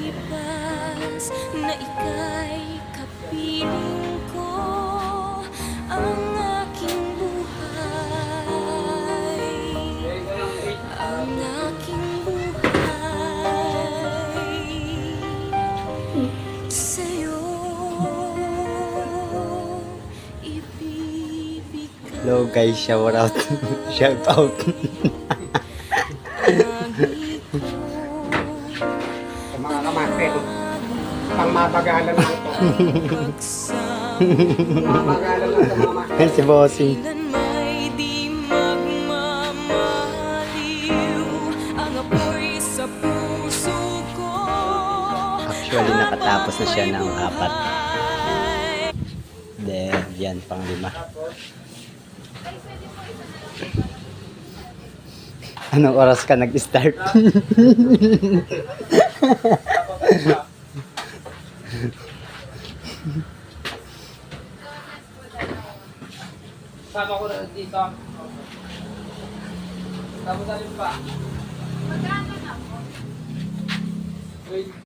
lilipas na ika'y kapiling ko, ang aking buhay, ang aking buhay sa'yo ibibigay. Hello guys, shout out. Shout out. Mga kamaten, pang mabagalan lang ito. Mabagalan lang ito mga kamaten. Si Bossing. Kailan may di magmamaliw ang apoy sa puso ko. Actually, nakatapos na siya ng 4. Then, yan, pang 5. Anong oras ka nag-start? Sama ko na dito. Tapos alin pa? Magkano na po?